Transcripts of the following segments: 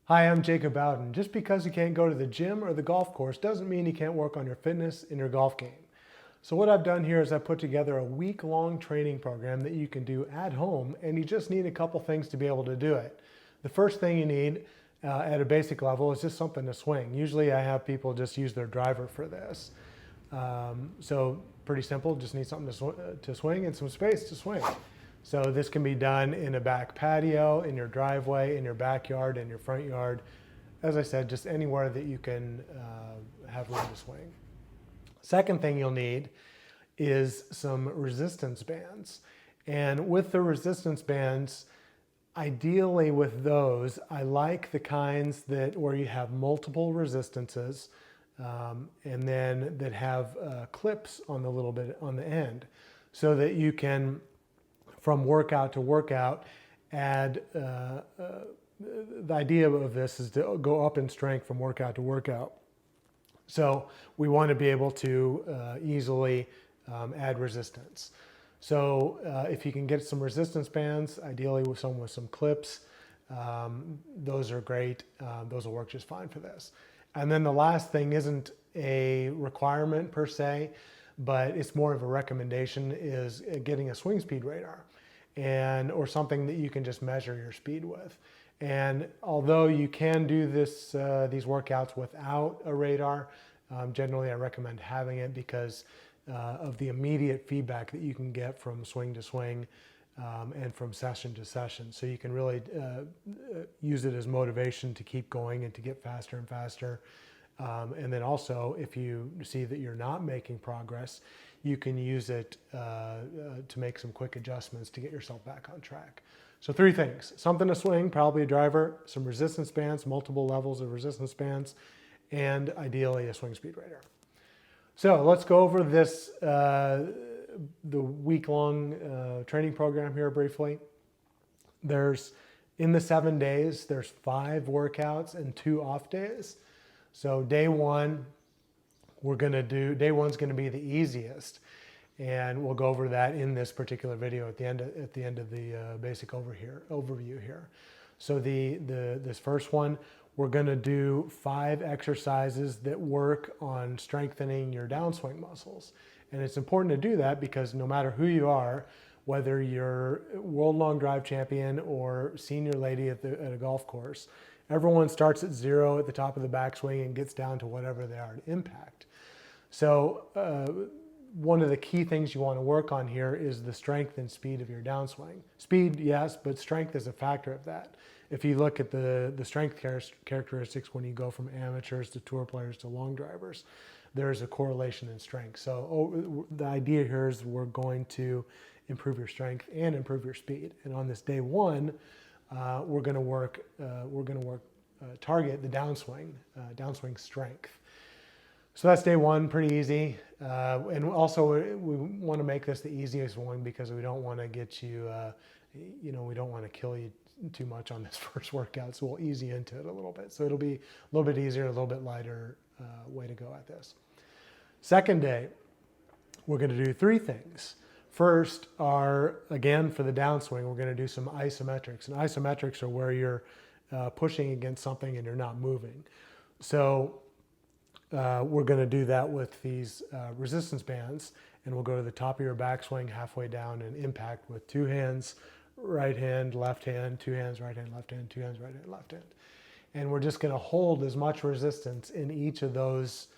Hi, I'm Jaacob Bowden. Just because you can't go to the gym or the golf course doesn't mean you can't work on your fitness in your golf game. So what I've done here is I've put together a week-long training program that you can do at home, and you just need a couple things to be able to do it. The first thing you need at a basic level is just something to swing. Usually I have people just use their driver for this. So pretty simple, just need something to swing and some space to swing. So this can be done in a back patio, in your driveway, in your backyard, in your front yard. As I said, just anywhere that you can have room to swing. Second thing you'll need is some resistance bands. And with the resistance bands, ideally with those, I like the kinds where you have multiple resistances and then that have clips on the little bit on the end, so that you can, from workout to workout, add, the idea of this is to go up in strength from workout to workout. So we want to be able to easily add resistance. So if you can get some resistance bands, ideally with some clips, those are great. Those will work just fine for this. And then the last thing isn't a requirement per se, but it's more of a recommendation, is getting a swing speed radar, or something that you can just measure your speed with. And although you can do these workouts without a radar, generally I recommend having it because of the immediate feedback that you can get from swing to swing and from session to session. So you can really use it as motivation to keep going and to get faster and faster. And then also, if you see that you're not making progress, you can use it to make some quick adjustments to get yourself back on track. So 3 things: something to swing, probably a driver, some resistance bands, multiple levels of resistance bands, and ideally a swing speed radar. So let's go over this, the week-long training program here briefly. In the 7 days, there's 5 workouts and 2 off days. So day one, day one's going to be the easiest, and we'll go over that in this particular video at the end of the basic overview here. So this first one, we're going to do 5 exercises that work on strengthening your downswing muscles. And it's important to do that because no matter who you are, whether you're world long drive champion or senior lady at a golf course, everyone starts at 0 at the top of the backswing and gets down to whatever they are at impact. So one of the key things you want to work on here is the strength and speed of your downswing. Speed, yes, but strength is a factor of that. If you look at the strength characteristics when you go from amateurs to tour players to long drivers, there's a correlation in strength. So the idea here is we're going to improve your strength and improve your speed. And on this day one, we're going to target the downswing strength. So that's day one, pretty easy. And also we want to make this the easiest one because we don't want to get you, we don't want to kill you too much on this first workout. So we'll ease you into it a little bit. So it'll be a little bit easier, a little bit lighter way to go at this. Second day, we're going to do 3 things. First are, again, for the downswing, we're going to do some isometrics. And isometrics are where you're pushing against something and you're not moving. So we're going to do that with these resistance bands, and we'll go to the top of your backswing, halfway down, and impact with 2 hands, right hand, left hand, 2 hands, right hand, left hand, 2 hands, right hand, left hand. And we're just going to hold as much resistance in each of those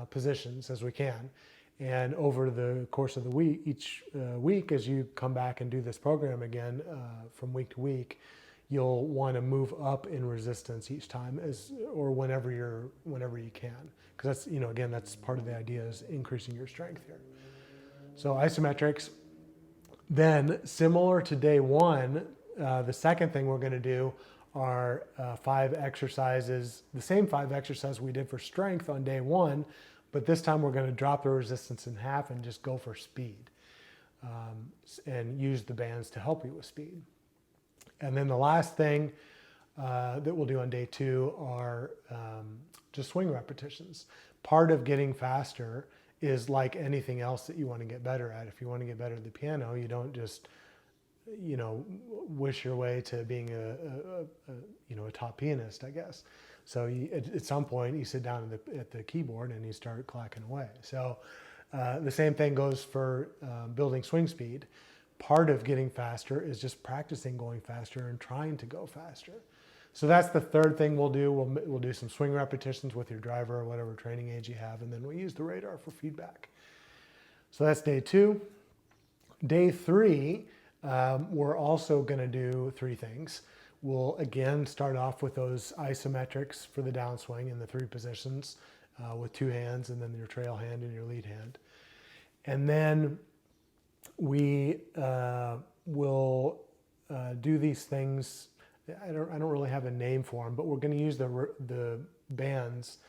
positions as we can. And over the course of the week, each week, as you come back and do this program again from week to week, you'll want to move up in resistance each time, or whenever you can, because that's, again, that's part of the idea, is increasing your strength here. So isometrics. Then, similar to day one, the second thing we're going to do are 5 exercises, the same 5 exercises we did for strength on day one, but this time we're going to drop the resistance in half and just go for speed, and use the bands to help you with speed. And then the last thing that we'll do on day 2 are just swing repetitions. Part of getting faster is like anything else that you want to get better at. If you want to get better at the piano, you don't just wish your way to being a top pianist, I guess. So at some point you sit down at the keyboard and you start clacking away. So the same thing goes for building swing speed. Part of getting faster is just practicing going faster and trying to go faster. So that's the third thing we'll do. We'll do some swing repetitions with your driver or whatever training aids you have, and then we'll use the radar for feedback. So that's day 2. Day 3, we're also going to do 3 things. We'll again start off with those isometrics for the downswing in the 3 positions with 2 hands, and then your trail hand and your lead hand. And then we will do these things. I don't really have a name for them, but we're going to use the bands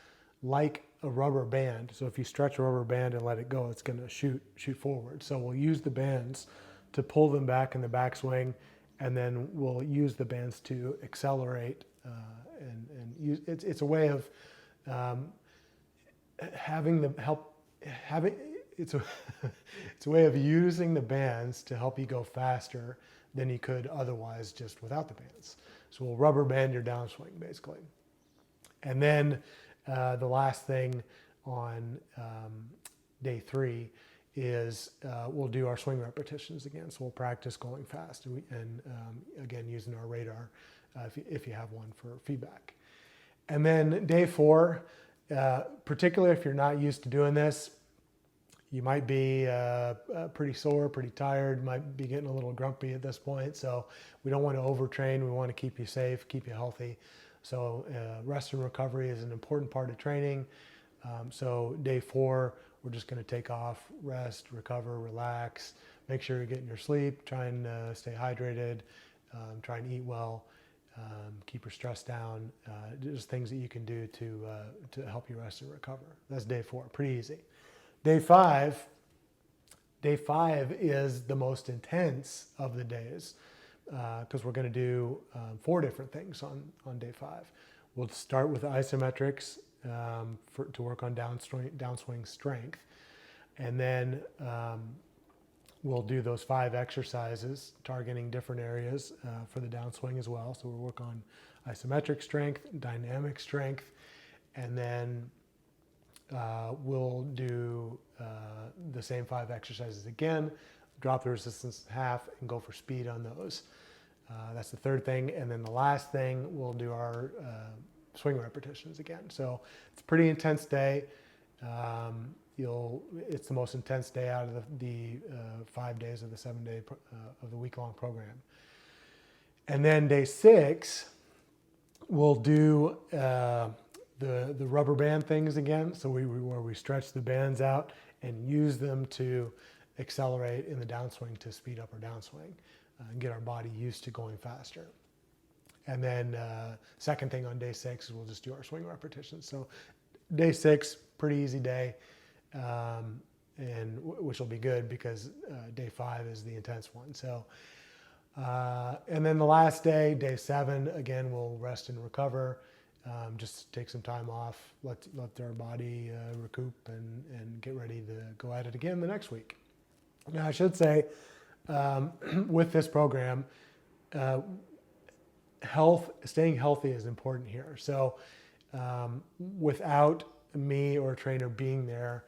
like a rubber band. So if you stretch a rubber band and let it go, it's going to shoot forward. So we'll use the bands to pull them back in the backswing, and then we'll use the bands to accelerate and use. It's a way of it's a way of using the bands to help you go faster than you could otherwise just without the bands. So we'll rubber band your downswing basically. And then the last thing on day 3 is we'll do our swing repetitions again. So we'll practice going fast and again using our radar if you have one for feedback. And then day 4, particularly if you're not used to doing this, you might be pretty sore, pretty tired, might be getting a little grumpy at this point. So we don't want to overtrain. We want to keep you safe, keep you healthy. So rest and recovery is an important part of training. So day 4, we're just going to take off, rest, recover, relax, make sure you're getting your sleep, try and stay hydrated, try and eat well, keep your stress down, just things that you can do to help you rest and recover. That's day 4, pretty easy. Day 5 is the most intense of the days because we're going to do 4 different things on day 5. We'll start with isometrics to work on downswing strength, and then we'll do those 5 exercises targeting different areas for the downswing as well. So we'll work on isometric strength, dynamic strength, and then we'll do the same 5 exercises again, drop the resistance in half and go for speed on those. That's the third thing. And then the last thing, we'll do our swing repetitions again. So it's a pretty intense day. It's the most intense day out of the 5 days of the 7-day of the week-long program. And then day 6, we'll do the rubber band things again. So where we stretch the bands out and use them to accelerate in the downswing to speed up our downswing and get our body used to going faster. And then second thing on day 6 is we'll just do our swing repetitions. So day 6, pretty easy day, and which will be good because day 5 is the intense one. So and then the last day, day 7, again we'll rest and recover. Just take some time off, let our body recoup and get ready to go at it again the next week. Now I should say, with this program, staying healthy is important here. So without me or a trainer being there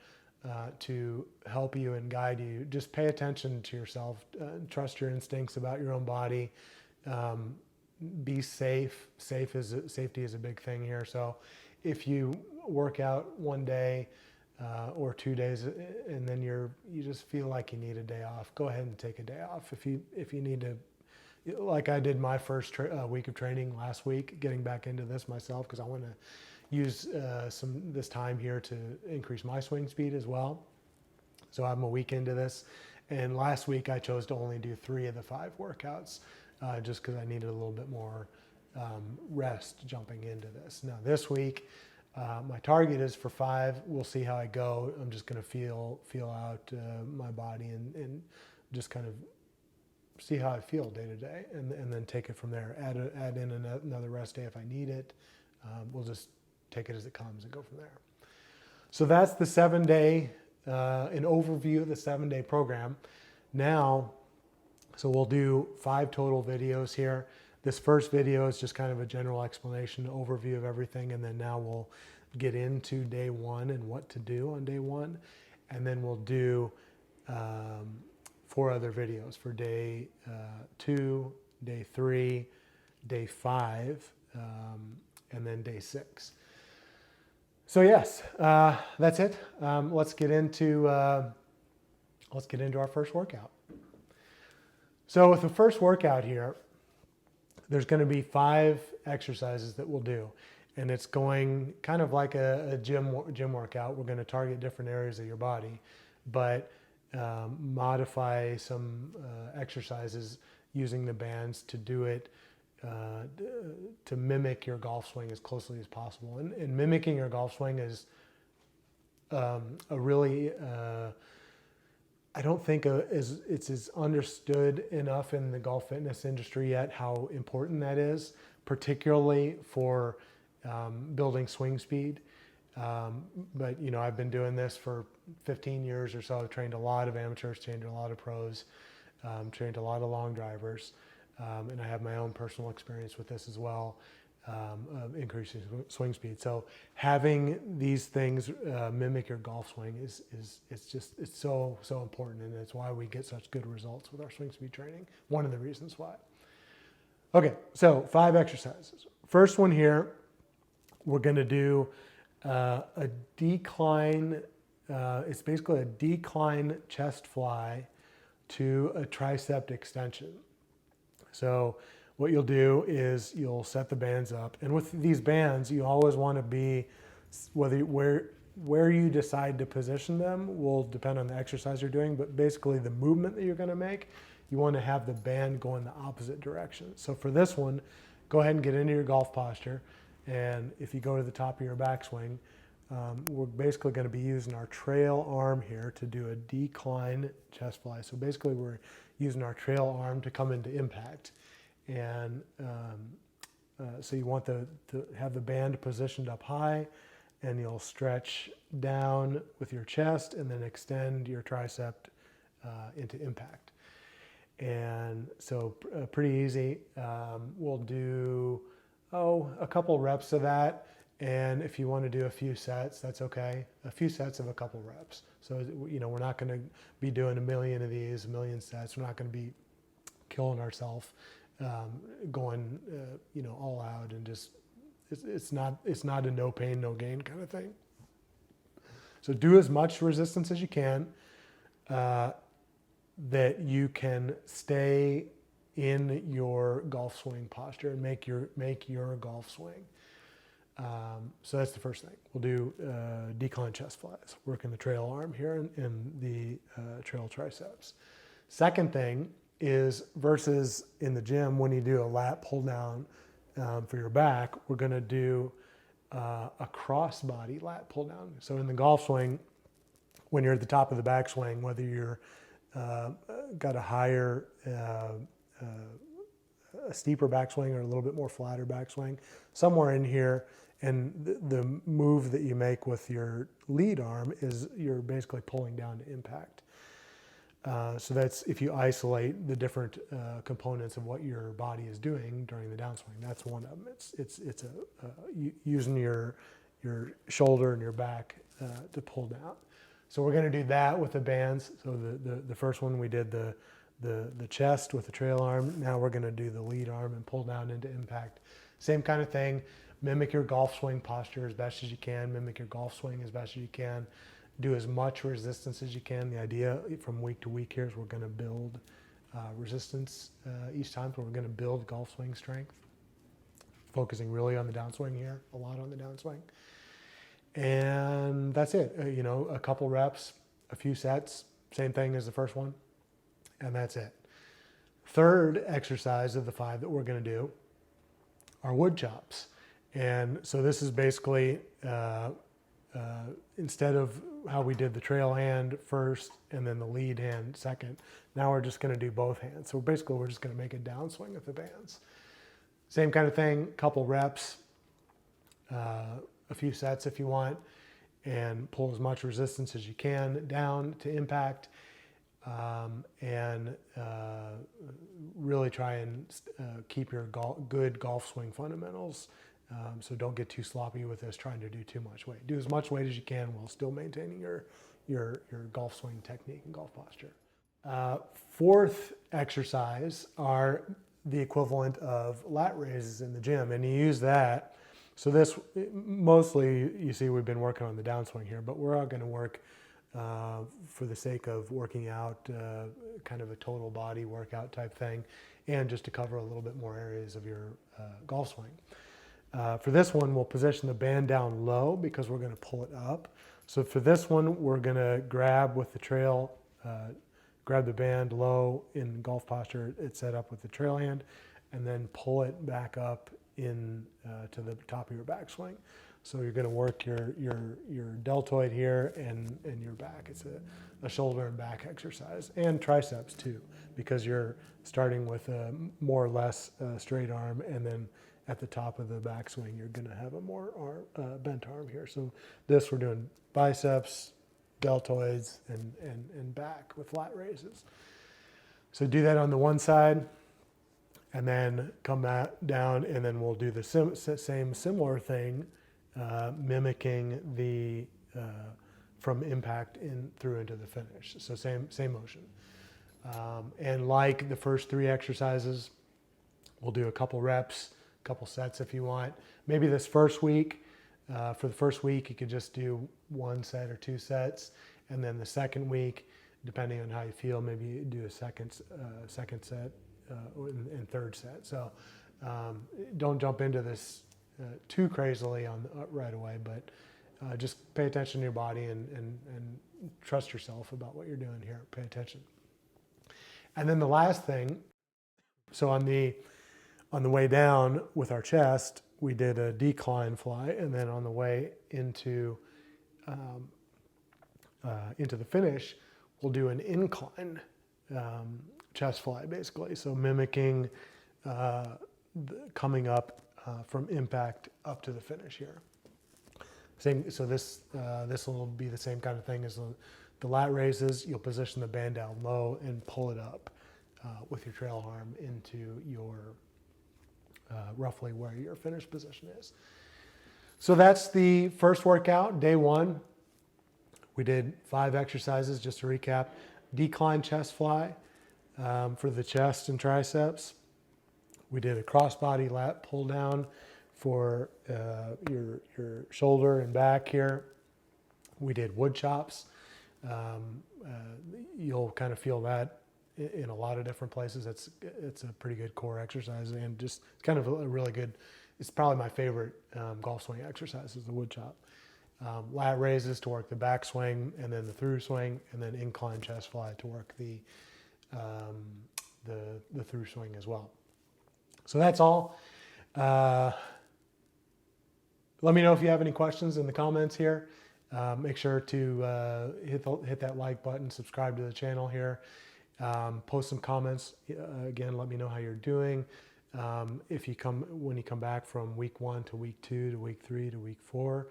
to help you and guide you, just pay attention to yourself, trust your instincts about your own body. Be safe. Safety is a big thing here. So if you work out one day or 2 days and then you just feel like you need a day off, go ahead and take a day off. If you need to, like I did my first week of training last week, getting back into this myself because I want to use this time here to increase my swing speed as well. So I'm a week into this, and last week I chose to only do 3 of the 5 workouts. Just because I needed a little bit more rest jumping into this. Now this week, my target is for 5. We'll see how I go. I'm just going to feel out my body and just kind of see how I feel day to day, and then take it from there. Add in another rest day if I need it. We'll just take it as it comes and go from there. So that's the 7-day, an overview of the 7-day program. Now, So we'll do 5 total videos here. This first video is just kind of a general explanation, overview of everything, and then now we'll get into day 1 and what to do on day 1. And then we'll do 4 other videos for day 2, day 3, day 5, and then day 6. So yes, that's it. Let's get into our first workout. So with the first workout here, there's going to be 5 exercises that we'll do, and it's going kind of like a gym workout. We're going to target different areas of your body, but modify some exercises using the bands to do it to mimic your golf swing as closely as possible. And mimicking your golf swing is a really I don't think it's as understood enough in the golf fitness industry yet how important that is, particularly for building swing speed. But you know, I've been doing this for 15 years or so. I've trained a lot of amateurs, trained a lot of pros, trained a lot of long drivers, and I have my own personal experience with this as well, of increasing swing speed. So having these things mimic your golf swing is so important, and it's why we get such good results with our swing speed training. One of the reasons why. Okay, so 5 exercises. First one here, we're going to do a decline. It's basically a decline chest fly to a tricep extension. So what you'll do is you'll set the bands up, and with these bands, you always want to be, where you decide to position them will depend on the exercise you're doing, but basically the movement that you're going to make, you want to have the band go in the opposite direction. So for this one, go ahead and get into your golf posture, and if you go to the top of your backswing, we're basically going to be using our trail arm here to do a decline chest fly. So basically we're using our trail arm to come into impact. And so you want to have the band positioned up high, and you'll stretch down with your chest and then extend your tricep into impact. And so pretty easy. We'll do, a couple reps of that. And if you want to do a few sets, that's okay. A few sets of a couple reps. So, you know, we're not going to be doing a million of these, a million sets. We're not going to be killing ourselves, going, you know, all out, and just, it's not a no pain, no gain kind of thing. So do as much resistance as you can, that you can stay in your golf swing posture and make your golf swing. So that's the first thing. We'll do decline chest flies, working the trail arm here and the trail triceps. Second thing is, versus in the gym when you do a lat pull down for your back, we're going to do a cross body lat pull down. So in the golf swing, when you're at the top of the backswing, whether you're got a higher, a steeper backswing or a little bit more flatter backswing, somewhere in here, and the move that you make with your lead arm is you're basically pulling down to impact. So that's, if you isolate the different components of what your body is doing during the downswing, that's one of them. It's using your shoulder and your back to pull down. So we're going to do that with the bands. So the first one we did the chest with the trail arm. Now we're going to do the lead arm and pull down into impact. Same kind of thing. Mimic your golf swing posture as best as you can. Mimic your golf swing as best as you can. Do as much resistance as you can. The idea from week to week here is we're going to build resistance each time. So we're going to build golf swing strength, focusing really on the downswing here, a lot on the downswing. And that's it. You know, a couple reps, a few sets, same thing as the first one, and that's it. Third exercise of the 5 that we're going to do are wood chops. And so this is basically, instead of how we did the trail hand first and then the lead hand second, now we're just going to do both hands. So basically we're just going to make a downswing with the bands. Same kind of thing, couple reps, a few sets if you want, and pull as much resistance as you can down to impact. and really try and keep your good golf swing fundamentals. So don't get too sloppy with this, trying to do too much weight. Do as much weight as you can while still maintaining your golf swing technique and golf posture. Fourth exercise are the equivalent of lat raises in the gym, and you use that. So this, mostly, you see we've been working on the downswing here, but we're all going to work for the sake of working out kind of a total body workout type thing, and just to cover a little bit more areas of your golf swing. For this one, we'll position the band down low because we're going to pull it up. So for this one, we're going to grab with the trail, grab the band low in golf posture. It's set up with the trail hand, and then pull it back up in to the top of your backswing. So you're going to work your deltoid here and your back. It's a shoulder and back exercise, and triceps too, because you're starting with a more or less straight arm, and then at the top of the backswing, you're going to have a more bent arm here. So this, we're doing biceps, deltoids, and back with lat raises. So do that on the one side, and then come back down, and then we'll do the same similar thing, mimicking the from impact through into the finish. So same motion. And like the first three exercises, we'll do a couple reps, a couple sets if you want. Maybe this first week, for the first week, you could just do one set or two sets, and then the second week, depending on how you feel, maybe you do a second set and third set. So don't jump into this too crazily right away, but just pay attention to your body and trust yourself about what you're doing here. Pay attention. And then the last thing, so on the way down with our chest, we did a decline fly, and then on the way into the finish, we'll do an incline chest fly, basically. So mimicking coming up from impact up to the finish here. So this will be the same kind of thing as the lat raises. You'll position the band down low and pull it up with your trail arm into your roughly where your finish position is. So that's the first workout, day one. We did 5 exercises, just to recap. Decline chest fly for the chest and triceps. We did a crossbody lat pull down for your shoulder and back here. We did wood chops. You'll kind of feel that in a lot of different places. It's a pretty good core exercise, and just kind of a really good, it's probably my favorite golf swing exercise is the wood chop. Lat raises to work the backswing, and then the through swing, and then incline chest fly to work the through swing as well. So that's all. Let me know if you have any questions in the comments here. Make sure to hit that like button, subscribe to the channel here. Post some comments. Again, let me know how you're doing. When you come back from week 1 to week 2 to week 3 to week 4,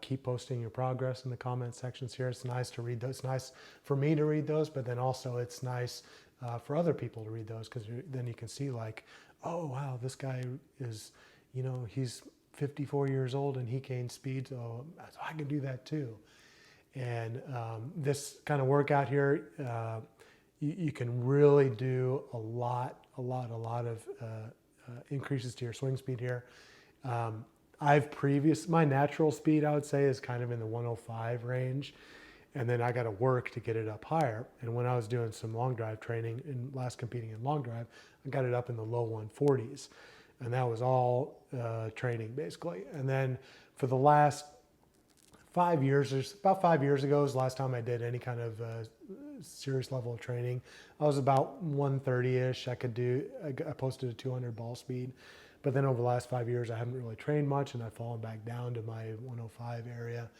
keep posting your progress in the comment sections here. It's nice to read those. It's nice for me to read those, but then also it's nice for other people to read those, because then you can see like, oh wow, this guy is, he's 54 years old and he gained speed, so I can do that too. And this kind of workout here, you can really do a lot of increases to your swing speed here. My natural speed, I would say, is kind of in the 105 range, and then I got to work to get it up higher. And when I was doing some long drive training and last competing in long drive, I got it up in the low 140s, and that was all training basically. And then for the last 5 years, about 5 years ago was the last time I did any kind of serious level of training. I was about 130-ish. I posted a 200 ball speed. But then over the last 5 years, I haven't really trained much, and I've fallen back down to my 105 area.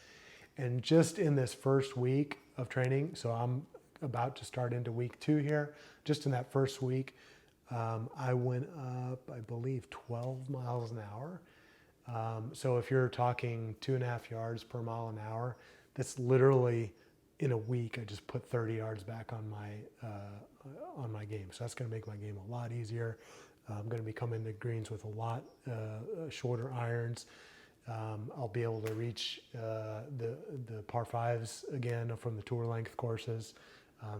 And just in this first week of training, so I'm about to start into week 2 here, just in that first week, I went up, I believe, 12 miles an hour. So if you're talking 2.5 yards per mile an hour, that's literally in a week, I just put 30 yards back on my game. So that's going to make my game a lot easier. I'm going to be coming to greens with a lot shorter irons. I'll be able to reach the par fives again from the tour length courses.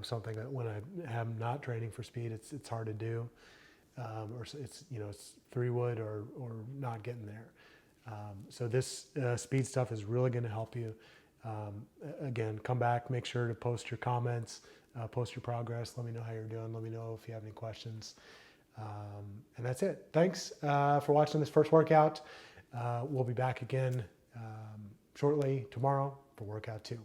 Something that when I am not training for speed, it's hard to do, or it's it's 3-wood or not getting there. So this speed stuff is really going to help you. Again, come back, make sure to post your comments, post your progress. Let me know how you're doing. Let me know if you have any questions. And that's it. Thanks for watching this first workout. We'll be back again shortly tomorrow for workout 2.